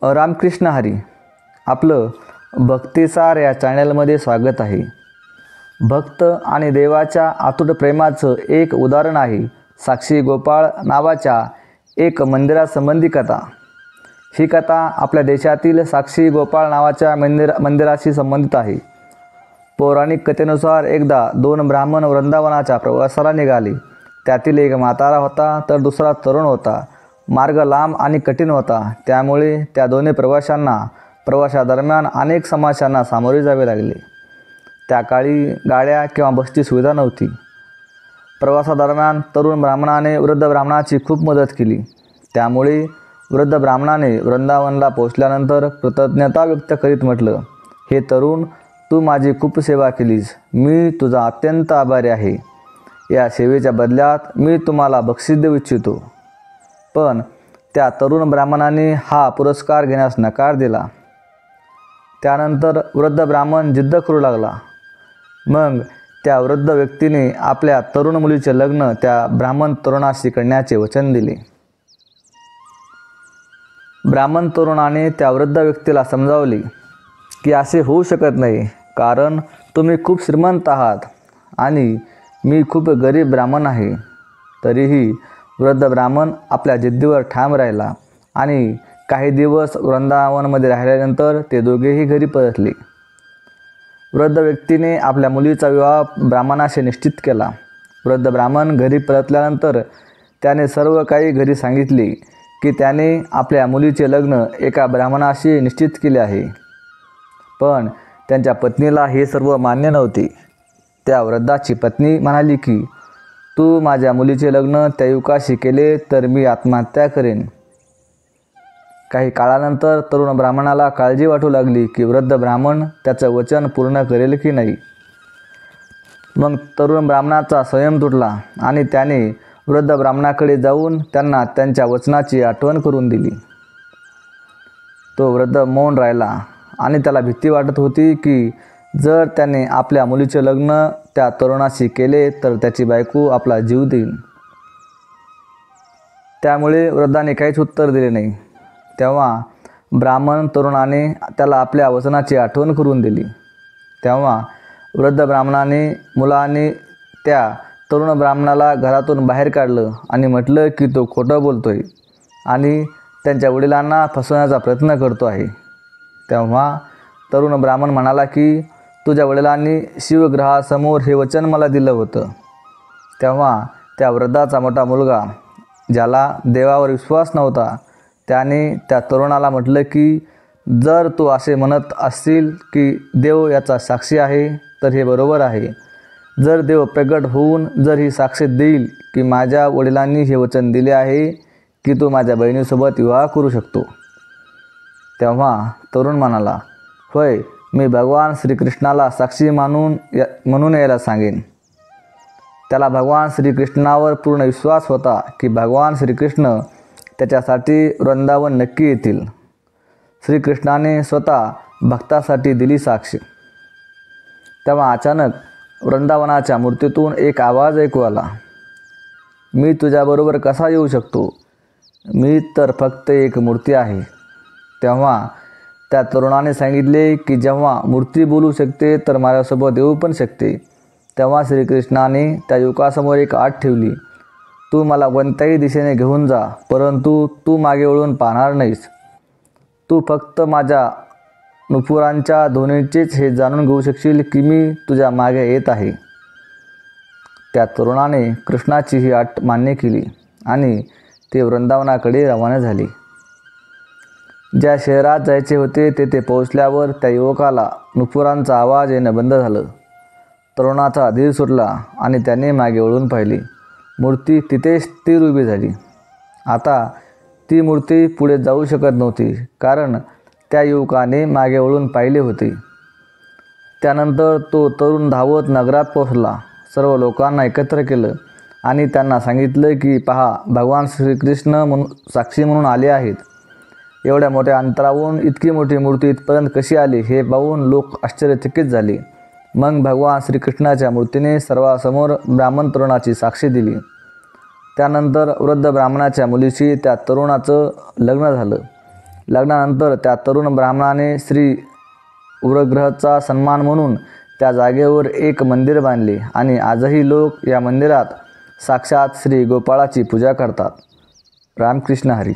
रामकृष्ण हरी. आपलं भक्तिसार या चॅनलमध्ये स्वागत आहे. भक्त आणि देवाच्या अतूट प्रेमाचं एक उदाहरण आहे साक्षी गोपाळ नावाच्या एक मंदिरासंबंधी कथा. ही कथा आपल्या देशातील साक्षी गोपाळ नावाच्या मंदिराशी संबंधित आहे. पौराणिक कथेनुसार एकदा दोन ब्राह्मण वृंदावनाच्या प्रवासाला निघाले. त्यातील एक म्हातारा होता तर दुसरा तरुण होता. मार्ग लांब आणि कठीण होता, त्यामुळे त्या दोन्ही प्रवाशांना प्रवासादरम्यान अनेक समस्यांना सामोरे जावे लागले. त्या काळी गाड्या किंवा बसची सुविधा नव्हती. प्रवासादरम्यान तरुण ब्राह्मणाने वृद्ध ब्राह्मणाची खूप मदत केली. त्यामुळे वृद्ध ब्राह्मणाने वृंदावनला पोहोचल्यानंतर कृतज्ञता व्यक्त करीत म्हटलं, हे तरुण, तू माझी खूप सेवा केलीस. मी तुझा अत्यंत आभारी आहे. या सेवेच्या बदल्यात मी तुम्हाला बक्षीस देऊ इच्छितो. पण त्या तरुण ब्राह्मणाने हा पुरस्कार घेण्यास नकार दिला. त्यानंतर वृद्ध ब्राह्मण जिद्द करू लागला. मग त्या वृद्ध व्यक्तीने आपल्या तरुण मुलीचे लग्न त्या ब्राह्मण तरुणाशी करण्याचे वचन दिले. ब्राह्मण तरुणाने त्या वृद्ध व्यक्तीला समजावले की असे होऊ शकत नाही, कारण तुम्ही खूप श्रीमंत आहात आणि मी खूप गरीब ब्राह्मण आहे. तरीही वृद्ध ब्राह्मण आपल्या जिद्दीवर ठाम राहिला आणि काही दिवस वृंदावनमध्ये राहिल्यानंतर ते दोघेही घरी परतले. वृद्ध व्यक्तीने आपल्या मुलीचा विवाह ब्राह्मणाशी निश्चित केला. वृद्ध ब्राह्मण घरी परतल्यानंतर त्याने सर्व काही घरी सांगितले की त्याने आपल्या मुलीचे लग्न एका ब्राह्मणाशी निश्चित केले आहे. पण त्यांच्या पत्नीला हे सर्व मान्य नव्हते. त्या वृद्धाची पत्नी म्हणाली की तू माझ्या मुलीचे लग्न त्या युवकाशी केले तर मी आत्महत्या करेन. काही काळानंतर तरुण ब्राह्मणाला काळजी वाटू लागली की वृद्ध ब्राह्मण त्याचं वचन पूर्ण करेल की नाही. मग तरुण ब्राह्मणाचा संयम तुटला आणि त्याने वृद्ध ब्राह्मणाकडे जाऊन त्यांना त्यांच्या वचनाची आठवण करून दिली. तो वृद्ध मौन राहिला आणि त्याला भीती वाटत होती की जर त्याने आपल्या मुलीचे लग्न त्या तरुणाशी केले तर त्याची बायको आपला जीव देईल. त्यामुळे वृद्धाने काहीच उत्तर दिले नाही. तेव्हा ब्राह्मण तरुणाने त्याला आपल्या वचनाची आठवण करून दिली. तेव्हा वृद्ध ब्राह्मणाने मुलाने त्या तरुण ब्राह्मणाला घरातून बाहेर काढलं आणि म्हटलं की तो खोटं बोलतोय आणि त्यांच्या वडिलांना फसवण्याचा प्रयत्न करतो आहे. तेव्हा तरुण ब्राह्मण म्हणाला की तुझ्या वडिलांनी शिवग्रहासमोर हे वचन मला दिलं होतं. तेव्हा त्या वृद्धाचा मोठा मुलगा, ज्याला देवावर विश्वास नव्हता, त्याने त्या तरुणाला म्हटलं की जर तू असे म्हणत असशील की देव याचा साक्षी आहे तर हे बरोबर आहे. जर देव प्रगट होऊन जर ही साक्षी देईल की माझ्या वडिलांनी हे वचन दिले आहे की तू माझ्या बहिणीसोबत विवाह करू शकतो. तेव्हा तरुण म्हणाला, होय, मी भगवान श्रीकृष्णाला साक्षी म्हणून यायला सांगेन. त्याला भगवान श्रीकृष्णावर पूर्ण विश्वास होता की भगवान श्रीकृष्ण त्याच्यासाठी वृंदावन नक्की येतील. श्रीकृष्णाने स्वतः भक्तासाठी दिली साक्ष. तेव्हा अचानक वृंदावनाच्या मूर्तीतून एक आवाज ऐकू आला, मी तुझ्याबरोबर कसा येऊ शकतो? मी तर फक्त एक मूर्ती आहे. तेव्हा त्या तरुणाने सांगितले की जेव्हा मूर्ती बोलू शकते तर माझ्यासोबत येऊ पण शकते. तेव्हा श्रीकृष्णाने त्या युवकासमोर एक अट ठेवली, तू मला कोणत्याही दिशेने घेऊन जा, परंतु तू मागे वळून पाहणार नाहीस. तू फक्त माझ्या नुपुरांच्या ध्वनीचेच हे जाणून घेऊ शकशील की मी तुझ्या मागे येत आहे. त्या तरुणाने कृष्णाची ही अट मान्य केली आणि ते वृंदावनाकडे रवाना झाले. ज्या शहरात जायचे होते तेथे पोहोचल्यावर त्या युवकाला नुपुरांचा आवाज येणं बंद झालं. तरुणाचा धीर सुटला आणि त्याने मागे वळून पाहिले. मूर्ती तिथेच स्थिर उभी झाली. आता ती मूर्ती पुढे जाऊ शकत नव्हती, कारण त्या युवकाने मागे वळून पाहिले होते. त्यानंतर तो तरुण धावत नगरात पोहोचला. सर्व लोकांना एकत्र केलं आणि त्यांना सांगितलं की पहा, भगवान श्रीकृष्ण साक्षी म्हणून आले आहेत. एवढ्या मोठ्या अंतरावरून इतकी मोठी मूर्ती इथपर्यंत कशी आली हे पाहून लोक आश्चर्यचकित झाले. मग भगवान श्रीकृष्णाच्या मूर्तीने सर्वांसमोर ब्राह्मण तरुणाची साक्षी दिली. त्यानंतर वृद्ध ब्राह्मणाच्या मुलीशी त्या तरुणाचं लग्न झालं. लग्नानंतर त्या तरुण ब्राह्मणाने श्री उग्रग्रहचा सन्मान म्हणून त्या जागेवर एक मंदिर बांधले आणि आजही लोक या मंदिरात साक्षात श्री गोपाळाची पूजा करतात. रामकृष्ण हरी.